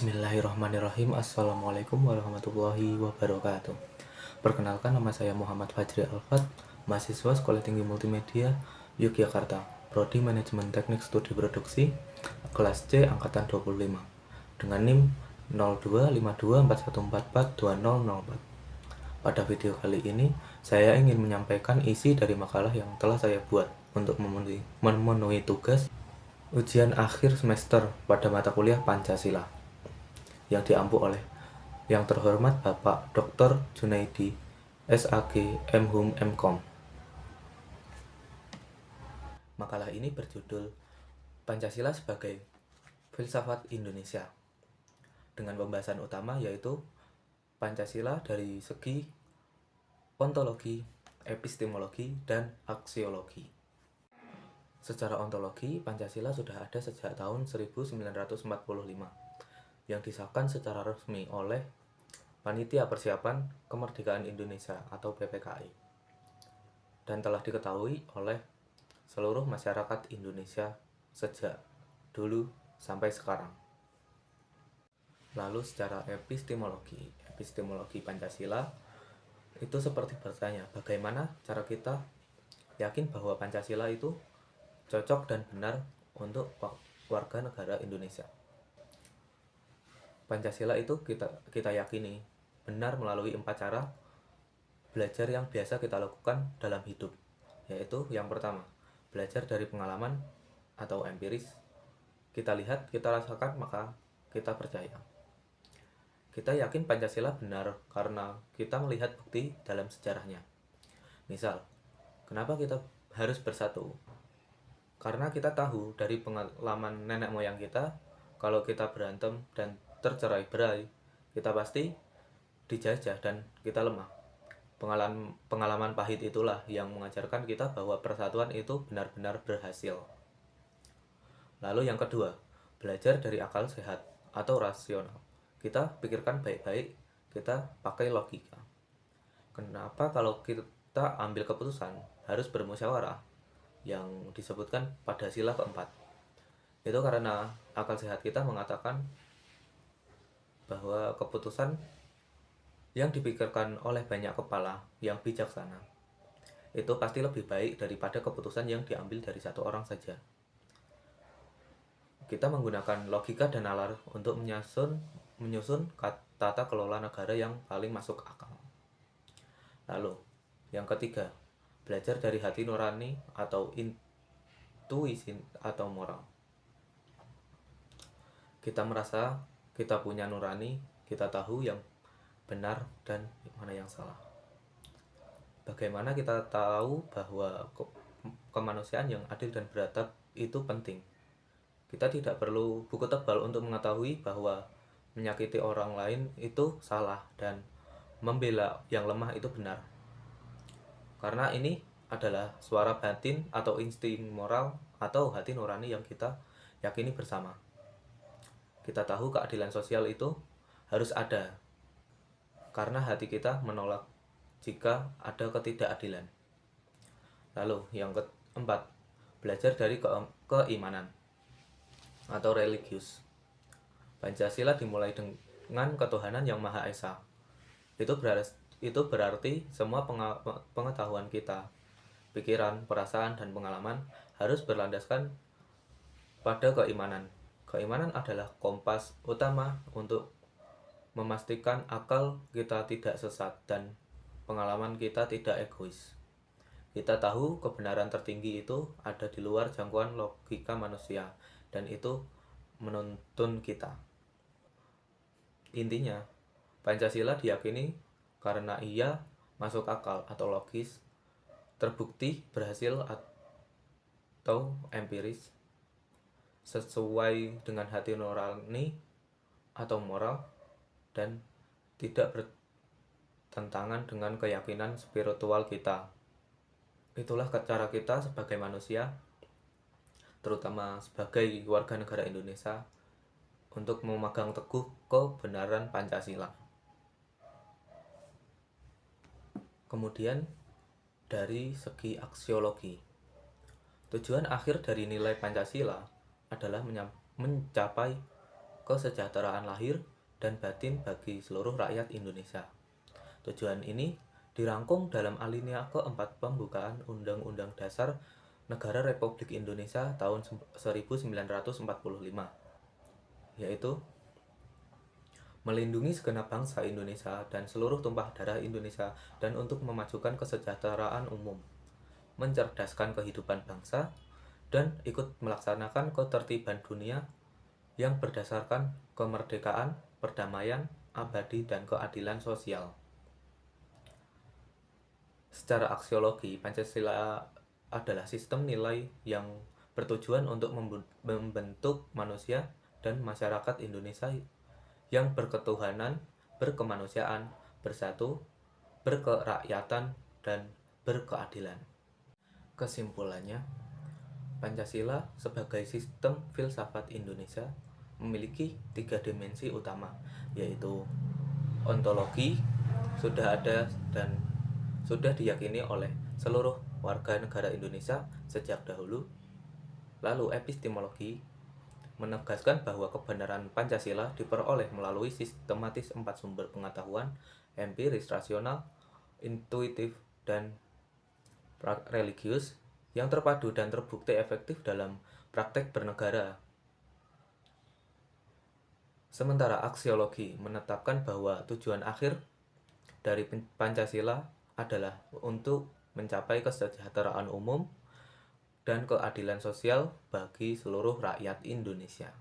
Bismillahirrahmanirrahim. Assalamualaikum warahmatullahi wabarakatuh. Perkenalkan, nama saya Muhammad Fajri Alfat, mahasiswa Sekolah Tinggi Multimedia Yogyakarta, Prodi Manajemen Teknik Studi Produksi, kelas C angkatan 25, dengan NIM 025241442004. Pada video kali ini, saya ingin menyampaikan isi dari makalah yang telah saya buat untuk memenuhi tugas ujian akhir semester pada mata kuliah Pancasila yang diampu oleh yang terhormat Bapak Dr. Junaidi, SAG, MHum, MKom. Makalah ini berjudul Pancasila sebagai Filsafat Indonesia, dengan pembahasan utama yaitu Pancasila dari segi ontologi, epistemologi, dan aksiologi. Secara ontologi, Pancasila sudah ada sejak tahun 1945 yang disahkan secara resmi oleh Panitia Persiapan Kemerdekaan Indonesia atau PPKI, dan telah diketahui oleh seluruh masyarakat Indonesia sejak dulu sampai sekarang. Lalu secara epistemologi Pancasila itu seperti bertanya, bagaimana cara kita yakin bahwa Pancasila itu cocok dan benar untuk warga negara Indonesia. Pancasila itu kita yakini benar melalui 4 cara belajar yang biasa kita lakukan dalam hidup, yaitu yang pertama, belajar dari pengalaman atau empiris. Kita lihat, kita rasakan, maka kita percaya. Kita yakin Pancasila benar karena kita melihat bukti dalam sejarahnya. Misal, kenapa kita harus bersatu? Karena kita tahu dari pengalaman nenek moyang kita, kalau kita berantem dan tercerai-berai, kita pasti dijajah dan kita lemah. Pengalaman pahit itulah yang mengajarkan kita bahwa persatuan itu benar-benar berhasil. Lalu yang kedua, belajar dari akal sehat atau rasional. Kita pikirkan baik-baik, kita pakai logika. Kenapa kalau kita ambil keputusan harus bermusyawarah, yang disebutkan pada sila keempat? Itu karena akal sehat kita mengatakan bahwa keputusan yang dipikirkan oleh banyak kepala yang bijaksana itu pasti lebih baik daripada keputusan yang diambil dari satu orang saja. Kita menggunakan logika dan nalar untuk menyusun tata kelola negara yang paling masuk akal. Lalu, yang ketiga, belajar dari hati nurani atau intuisi atau moral. Kita merasa kita punya nurani, kita tahu yang benar dan mana yang salah. Bagaimana kita tahu bahwa kemanusiaan yang adil dan beradab itu penting? Kita tidak perlu buku tebal untuk mengetahui bahwa menyakiti orang lain itu salah dan membela yang lemah itu benar. Karena ini adalah suara batin atau insting moral atau hati nurani yang kita yakini bersama. Kita tahu keadilan sosial itu harus ada, karena hati kita menolak jika ada ketidakadilan. Lalu yang keempat, belajar dari keimanan atau religius. Pancasila dimulai dengan ketuhanan yang Maha Esa. Itu berarti semua pengetahuan kita, pikiran, perasaan, dan pengalaman harus berlandaskan pada keimanan. Keimanan adalah kompas utama untuk memastikan akal kita tidak sesat dan pengalaman kita tidak egois. Kita tahu kebenaran tertinggi itu ada di luar jangkauan logika manusia, dan itu menuntun kita. Intinya, Pancasila diyakini karena ia masuk akal atau logis, terbukti berhasil atau empiris, sesuai dengan hati nurani atau moral, dan tidak bertentangan dengan keyakinan spiritual kita. Itulah cara kita sebagai manusia, terutama sebagai warga negara Indonesia, untuk memegang teguh kebenaran Pancasila. Kemudian dari segi aksiologi, tujuan akhir dari nilai Pancasila adalah mencapai kesejahteraan lahir dan batin bagi seluruh rakyat Indonesia. Tujuan ini dirangkum dalam alinea keempat pembukaan Undang-Undang Dasar Negara Republik Indonesia tahun 1945, yaitu melindungi segenap bangsa Indonesia dan seluruh tumpah darah Indonesia dan untuk memajukan kesejahteraan umum, mencerdaskan kehidupan bangsa, dan ikut melaksanakan ketertiban dunia yang berdasarkan kemerdekaan, perdamaian, abadi, dan keadilan sosial. Secara aksiologi, Pancasila adalah sistem nilai yang bertujuan untuk membentuk manusia dan masyarakat Indonesia yang berketuhanan, berkemanusiaan, bersatu, berkerakyatan, dan berkeadilan. Kesimpulannya, Pancasila sebagai sistem filsafat Indonesia memiliki 3 dimensi utama, yaitu ontologi, sudah ada dan sudah diyakini oleh seluruh warga negara Indonesia sejak dahulu. Lalu epistemologi, menegaskan bahwa kebenaran Pancasila diperoleh melalui sistematis 4 sumber pengetahuan, empiris, rasional, intuitif, dan religius, yang terpadu dan terbukti efektif dalam praktek bernegara. Sementara aksiologi menetapkan bahwa tujuan akhir dari Pancasila adalah untuk mencapai kesejahteraan umum dan keadilan sosial bagi seluruh rakyat Indonesia.